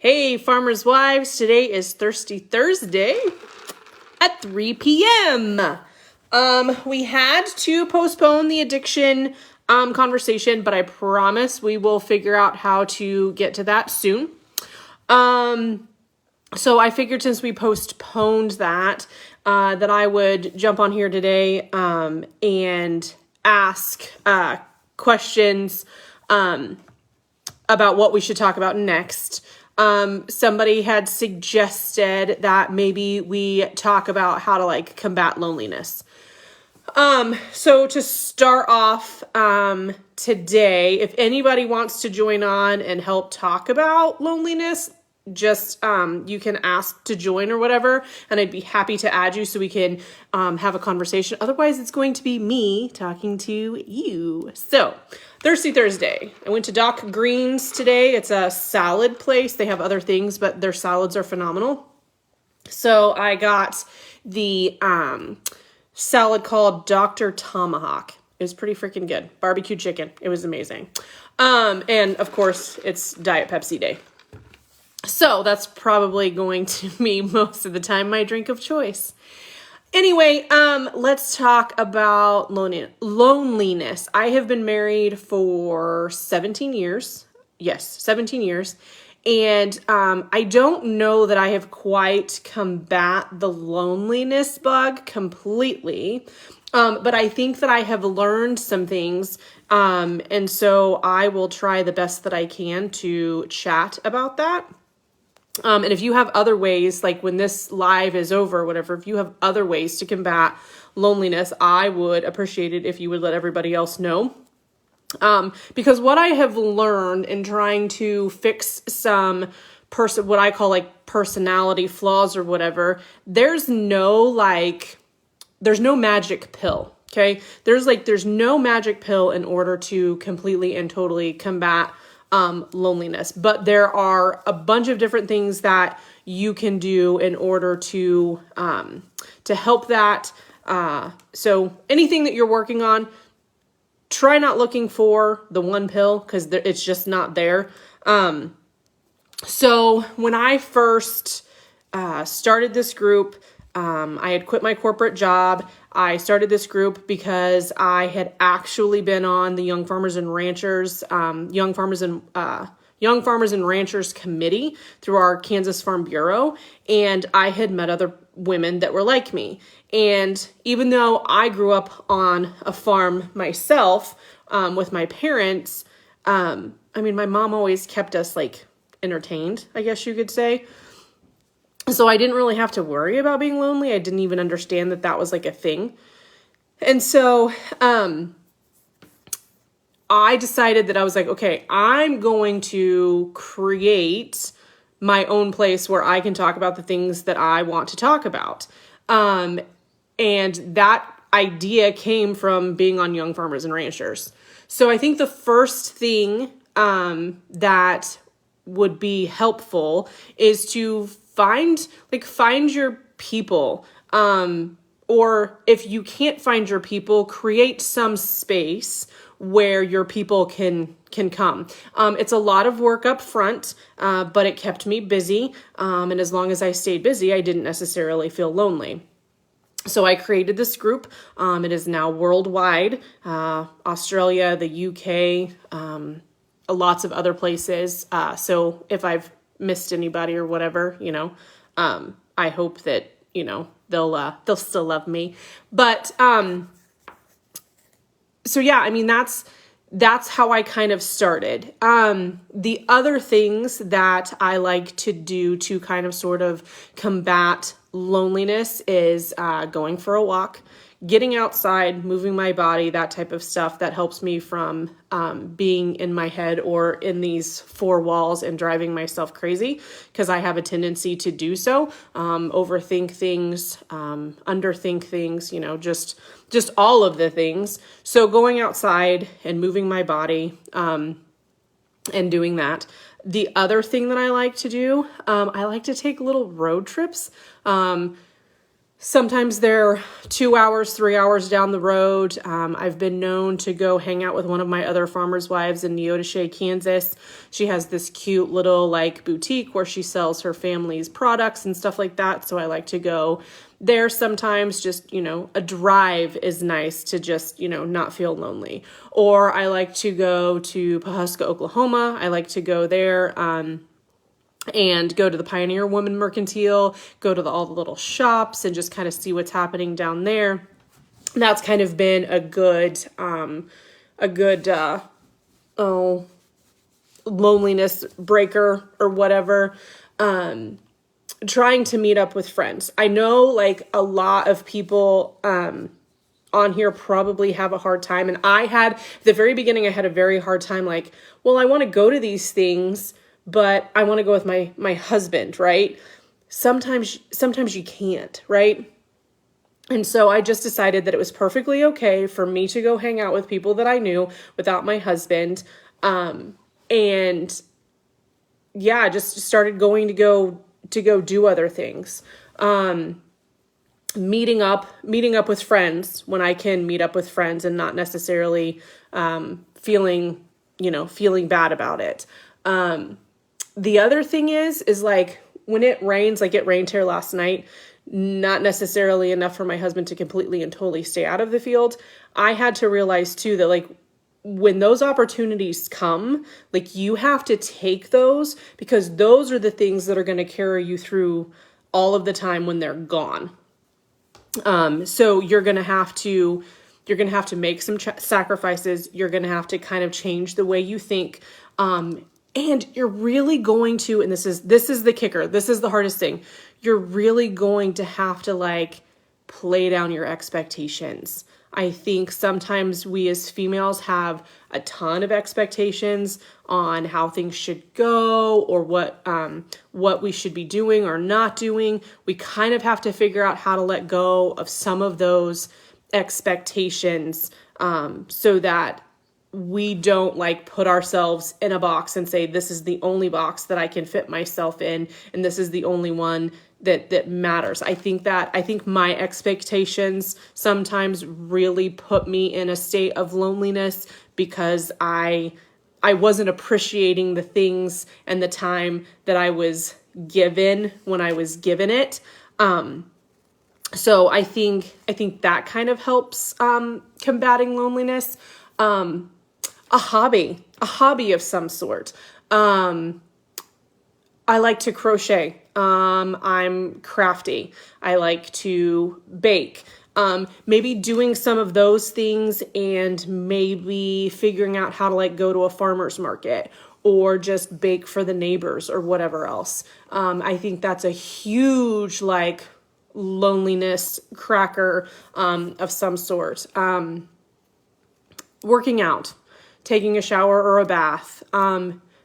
Hey, farmers' wives, today is Thirsty Thursday at 3 p.m. We had to postpone the addiction conversation, but I promise we will figure out how to get to that soon. So I figured since we postponed that, that I would jump on here today and ask questions about what we should talk about next. Somebody had suggested that maybe we talk about how to combat loneliness. So to start off, today, if anybody wants to join on and help talk about loneliness, just, you can ask to join or whatever, and I'd be happy to add you so we can, have a conversation. Otherwise, it's going to be me talking to you. So, Thirsty Thursday. I went to Doc Green's today. It's a salad place. They have other things, but their salads are phenomenal. So I got the, salad called Dr. Tomahawk. It was pretty freaking good. Barbecue chicken. It was amazing. And of course, it's Diet Pepsi Day. So that's probably going to be most of the time my drink of choice. Anyway, let's talk about loneliness. I have been married for 17 years. Yes, 17 years. And I don't know that I have quite combat the loneliness bug completely. But I think that I have learned some things. And so I will try the best that I can to chat about that. And if you have other ways, like when this live is over or whatever, if you have other ways to combat loneliness, I would appreciate it if you would let everybody else know. Because what I have learned in trying to fix some what I call personality flaws or whatever, there's no magic pill. Okay. There's no magic pill in order to completely and totally combat loneliness, but there are a bunch of different things that you can do in order to help that. So anything that you're working on, try not looking for the one pill because it's just not there. So when I first started this group, I had quit my corporate job. I started this group because I had actually been on the Young Farmers and Ranchers committee through our Kansas Farm Bureau, and I had met other women that were like me. And even though I grew up on a farm myself with my parents, my mom always kept us entertained, I guess you could say. So I didn't really have to worry about being lonely. I didn't even understand that was a thing. And so I decided that I was okay, I'm going to create my own place where I can talk about the things that I want to talk about. And that idea came from being on Young Farmers and Ranchers. So I think the first thing that would be helpful is to find your people, or if you can't find your people, create some space where your people can come. It's a lot of work up front, but it kept me busy. And as long as I stayed busy, I didn't necessarily feel lonely. So I created this group. It is now worldwide, Australia, the UK, lots of other places. So if I've missed anybody or whatever, I hope that, they'll still love me. But, so yeah, that's how I kind of started. The other things that I like to do to kind of sort of combat loneliness is, going for a walk, getting outside, moving my body, that type of stuff that helps me from being in my head or in these four walls and driving myself crazy, because I have a tendency to do so, overthink things, underthink things, just all of the things. So going outside and moving my body and doing that. The other thing that I like to do, I like to take little road trips. Sometimes they're 2 hours, 3 hours down the road. I've been known to go hang out with one of my other farmers' wives in Neodesha, Kansas. She has this cute little like boutique where she sells her family's products and stuff like that. So I like to go there sometimes. Just, a drive is nice to just, not feel lonely. Or I like to go to Pawhuska, Oklahoma. I like to go there. And go to the Pioneer Woman Mercantile, go to all the little shops and just kind of see what's happening down there. That's kind of been a good loneliness breaker or whatever. Trying to meet up with friends. I know like a lot of people, on here probably have a hard time. And at the very beginning, I had a very hard time. Like, well, I want to go to these things, but I want to go with my husband, right? Sometimes you can't, right? And so I just decided that it was perfectly okay for me to go hang out with people that I knew without my husband. And yeah, just started going to go do other things. Meeting up with friends when I can meet up with friends and not necessarily, feeling bad about it. The other thing is like when it rains, like it rained here last night, not necessarily enough for my husband to completely and totally stay out of the field. I had to realize too that like when those opportunities come, like you have to take those because those are the things that are going to carry you through all of the time when they're gone. So you're going to have to make some sacrifices. You're going to have to kind of change the way you think. And you're really going to, and this is the kicker. This is the hardest thing. You're really going to have to like play down your expectations. I think sometimes we as females have a ton of expectations on how things should go or what we should be doing or not doing. We kind of have to figure out how to let go of some of those expectations, so that we don't like put ourselves in a box and say, this is the only box that I can fit myself in. And this is the only one that matters. I think my expectations sometimes really put me in a state of loneliness because I wasn't appreciating the things and the time that I was given when I was given it. So I think that kind of helps, combating loneliness. A hobby of some sort. I like to crochet. I'm crafty. I like to bake. Maybe doing some of those things and maybe figuring out how to like go to a farmer's market or just bake for the neighbors or whatever else. I think that's a huge like loneliness cracker, of some sort. Working out, taking a shower or a bath,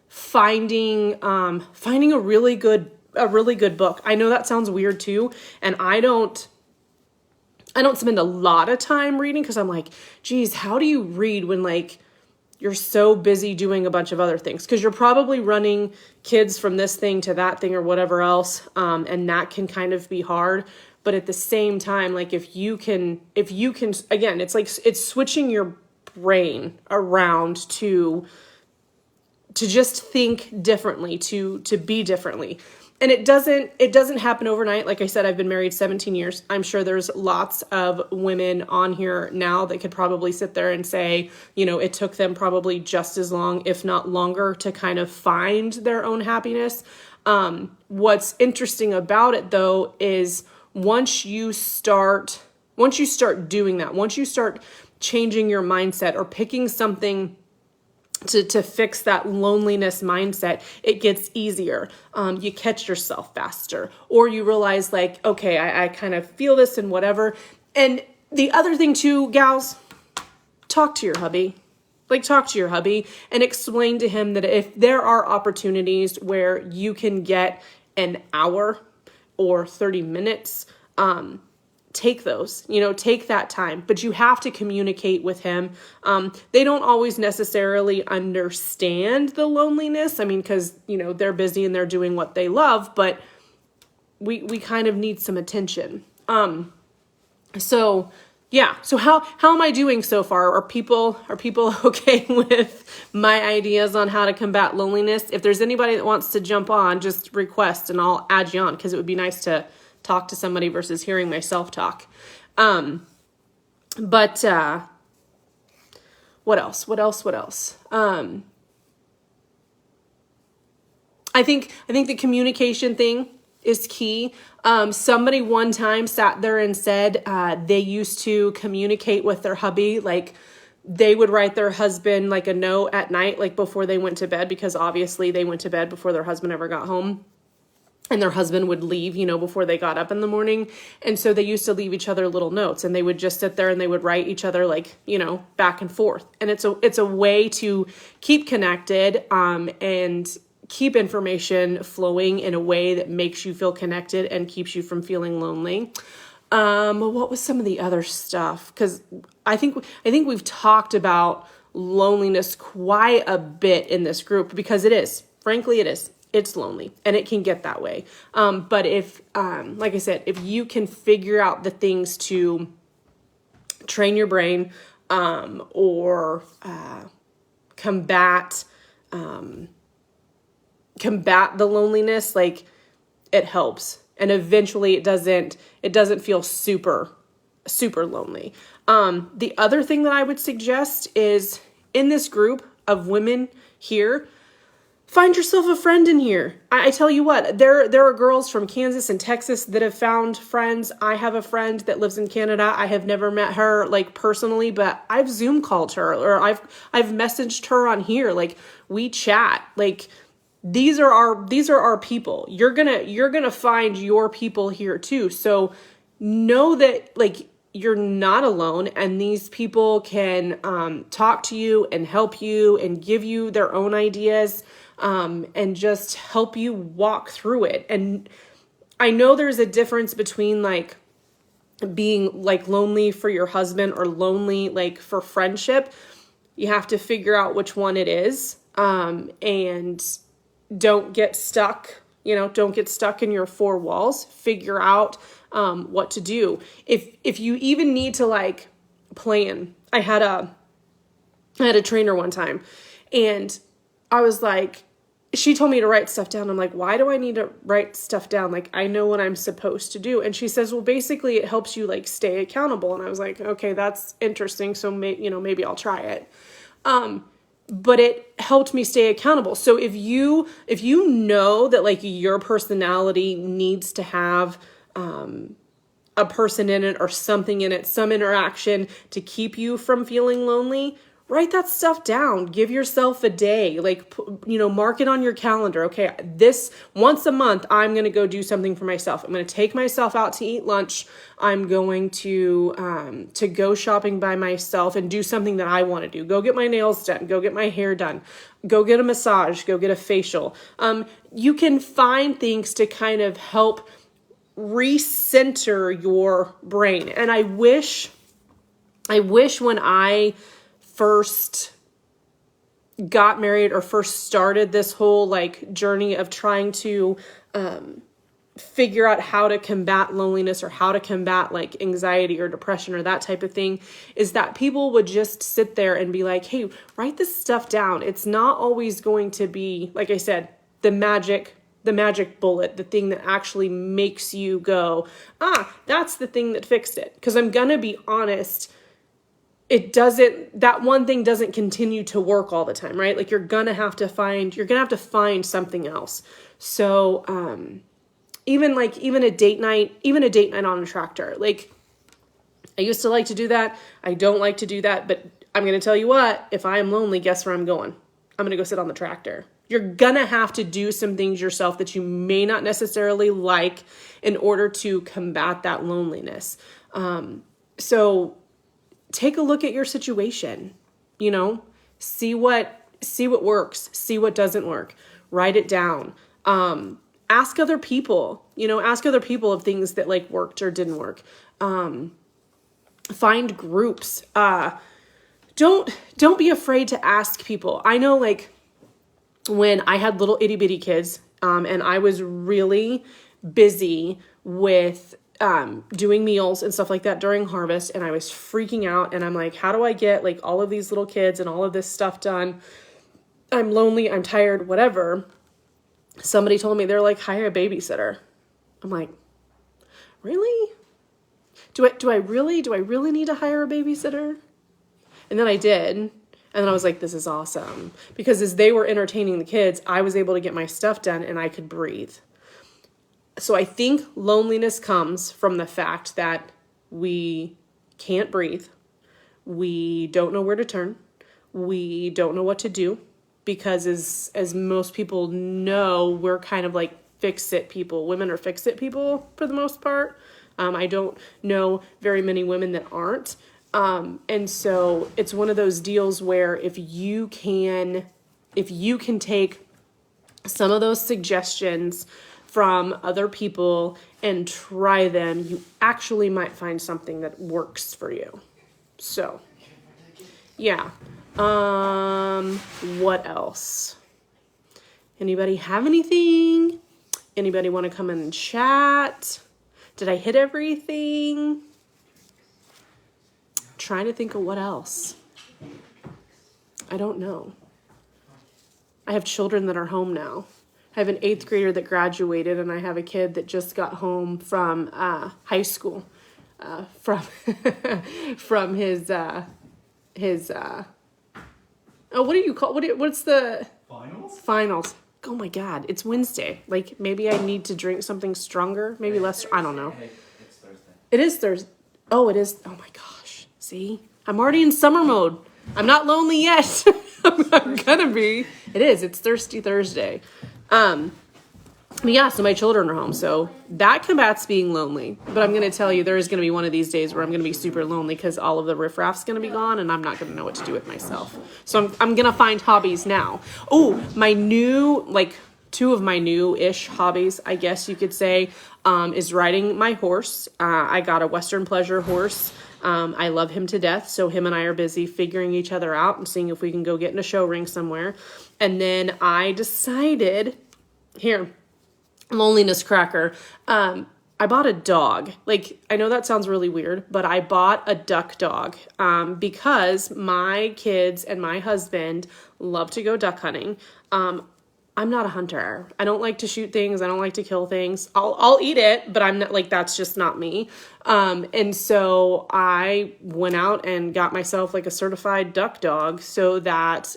finding a really good book. I know that sounds weird too. And I don't spend a lot of time reading because I'm like, geez, how do you read when like you're so busy doing a bunch of other things? Because you're probably running kids from this thing to that thing or whatever else. And that can kind of be hard. But at the same time, like if you can, again, it's like, it's switching your brain around to just think differently, to be differently. And it doesn't happen overnight. Like I said, I've been married 17 years. I'm sure there's lots of women on here now that could probably sit there and say, it took them probably just as long, if not longer, to kind of find their own happiness. What's interesting about it though, is once you start doing that, once you start changing your mindset or picking something to fix that loneliness mindset, it gets easier. You catch yourself faster, or you realize like, okay, I kind of feel this and whatever. And the other thing too, gals, talk to your hubby. Like talk to your hubby and explain to him that if there are opportunities where you can get an hour or 30 minutes, take those, take that time, but you have to communicate with him. They don't always necessarily understand the loneliness. I mean, cause they're busy and they're doing what they love, but we kind of need some attention. And So yeah, so how am I doing so far? Are people okay with my ideas on how to combat loneliness? If there's anybody that wants to jump on, just request and I'll add you on, because it would be nice to talk to somebody versus hearing myself talk. But what else? I think the communication thing is key. Somebody one time sat there and said they used to communicate with their hubby, like they would write their husband like a note at night, like before they went to bed, because obviously they went to bed before their husband ever got home. And their husband would leave, before they got up in the morning. And so they used to leave each other little notes, and they would just sit there and they would write each other like, back and forth. And it's a way to keep connected, and keep information flowing in a way that makes you feel connected and keeps you from feeling lonely. What was some of the other stuff? Because I think we've talked about loneliness quite a bit in this group, because it is. Frankly, it is. It's lonely, and it can get that way. But if, like I said, if you can figure out the things to train your brain, or combat the loneliness, like it helps. And eventually it doesn't feel super, super lonely. The other thing that I would suggest is, in this group of women here, find yourself a friend in here. I tell you what, there are girls from Kansas and Texas that have found friends. I have a friend that lives in Canada. I have never met her like personally, but I've Zoom called her, or I've messaged her on here. Like, we chat. Like, these are our people. You're gonna find your people here too. So know that, like, you're not alone, and these people can talk to you and help you and give you their own ideas, and just help you walk through it. And I know there's a difference between like being like lonely for your husband or lonely like for friendship. You have to figure out which one it is, and don't get stuck. Don't get stuck in your four walls. Figure out what to do. If you even need to like plan. I had a trainer one time, and I was like, she told me to write stuff down. I'm like, why do I need to write stuff down? Like, I know what I'm supposed to do. And she says, well, basically it helps you like stay accountable. And I was like, okay, that's interesting. So maybe I'll try it. But it helped me stay accountable. So if you know that like your personality needs to have a person in it or something in it, some interaction to keep you from feeling lonely, write that stuff down. Give yourself a day, like, mark it on your calendar. Okay, this once a month, I'm going to go do something for myself. I'm going to take myself out to eat lunch. I'm going to go shopping by myself and do something that I want to do. Go get my nails done. Go get my hair done. Go get a massage. Go get a facial. You can find things to kind of help recenter your brain. And I wish when I first got married or first started this whole like journey of trying to figure out how to combat loneliness or how to combat like anxiety or depression or that type of thing, is that people would just sit there and be like, hey, write this stuff down. It's not always going to be, like I said, the magic bullet, the thing that actually makes you go, that's the thing that fixed it. Because I'm gonna be honest, that one thing doesn't continue to work all the time, right? Like, you're gonna have to find something else. So, even a date night on a tractor. Like, I used to like to do that. I don't like to do that, but I'm going to tell you what, if I am lonely, guess where I'm going? I'm going to go sit on the tractor. You're going to have to do some things yourself that you may not necessarily like in order to combat that loneliness. So take a look at your situation, see what works, see what doesn't work, write it down. Ask other people of things that like worked or didn't work. Find groups. Don't be afraid to ask people. I know, like, when I had little itty bitty kids, and I was really busy with doing meals and stuff like that during harvest, and I was freaking out, and I'm like, how do I get like all of these little kids and all of this stuff done? I'm lonely, I'm tired, whatever. Somebody told me, they're like, hire a babysitter. I'm like, really? Do I really need to hire a babysitter? And then I did. And then I was like, this is awesome. Because as they were entertaining the kids, I was able to get my stuff done and I could breathe. So I think loneliness comes from the fact that we can't breathe. We don't know where to turn. We don't know what to do. Because as most people know, we're kind of like fix-it people. Women are fix-it people for the most part. I don't know very many women that aren't. And so it's one of those deals where if you can take some of those suggestions from other people and try them, you actually might find something that works for you. So, yeah. What else? Anybody have anything? Anybody want to come in and chat? Did I hit everything? Trying to think of what else. I don't know. I have children that are home now. I have an 8th grader that graduated, and I have a kid that just got home from high school, from his what do you call what's the finals? Oh my God, it's Wednesday. Like maybe I need to drink something stronger, maybe less. I don't know. It's Thursday. It is Thursday. Oh, it is. Oh my gosh. See, I'm already in summer mode. I'm not lonely yet. I'm gonna be. It is. It's Thirsty Thursday. But yeah, so my children are home, so that combats being lonely. But I'm going to tell you, there is going to be one of these days where I'm going to be super lonely because all of the riffraff's going to be gone, and I'm not going to know what to do with myself. So I'm going to find hobbies now. Oh, my new, like, 2 of my new-ish hobbies, I guess you could say, is riding my horse. I got a Western Pleasure horse. I love him to death, so him and I are busy figuring each other out and seeing if we can go get in a show ring somewhere. And then I decided, here, loneliness cracker. I bought a dog. Like, I know that sounds really weird, but I bought a duck dog because my kids and my husband love to go duck hunting. I'm not a hunter. I don't like to shoot things. I don't like to kill things. I'll eat it, but I'm not like, that's just not me. And so I went out and got myself like a certified duck dog so that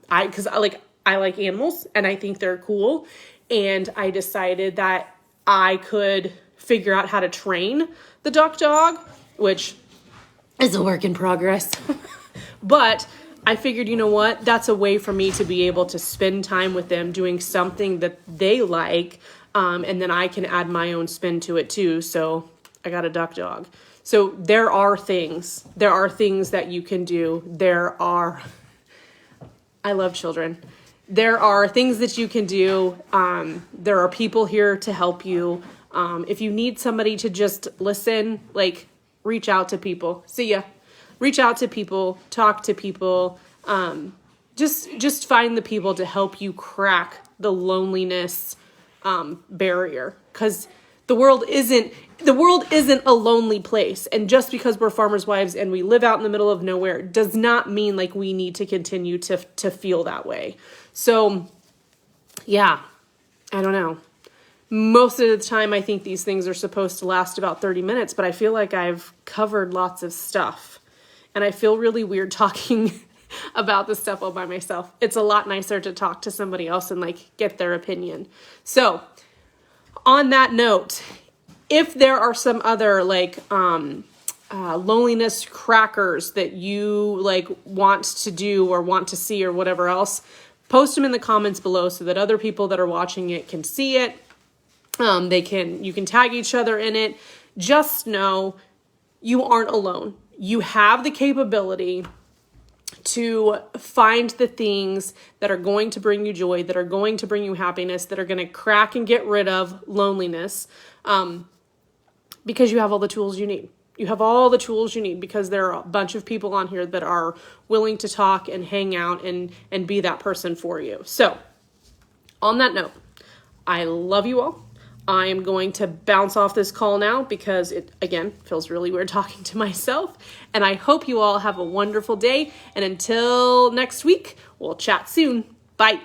because I like animals and I think they're cool. And I decided that I could figure out how to train the duck dog, which is a work in progress. But I figured, you know what? That's a way for me to be able to spend time with them doing something that they like. And then I can add my own spin to it too. So I got a duck dog. So there are things that you can do. I love children. There are things that you can do. There are people here to help you. If you need somebody to just listen, like, reach out to people. See ya. Reach out to people, talk to people. Just find the people to help you crack the loneliness barrier. Because the world isn't a lonely place. And just because we're farmers' wives and we live out in the middle of nowhere does not mean like we need to continue to feel that way. So, yeah, I don't know. Most of the time, I think these things are supposed to last about 30 minutes, but I feel like I've covered lots of stuff. And I feel really weird talking about this stuff all by myself. It's a lot nicer to talk to somebody else and like get their opinion. So, on that note, if there are some other like loneliness crackers that you like want to do or want to see or whatever else, post them in the comments below so that other people that are watching it can see it. You can tag each other in it. Just know you aren't alone. You have the capability to find the things that are going to bring you joy, that are going to bring you happiness, that are going to crack and get rid of loneliness, because you have all the tools you need. You have all the tools you need because there are a bunch of people on here that are willing to talk and hang out and be that person for you. So, on that note, I love you all. I am going to bounce off this call now because it, again, feels really weird talking to myself. And I hope you all have a wonderful day. And until next week, we'll chat soon. Bye.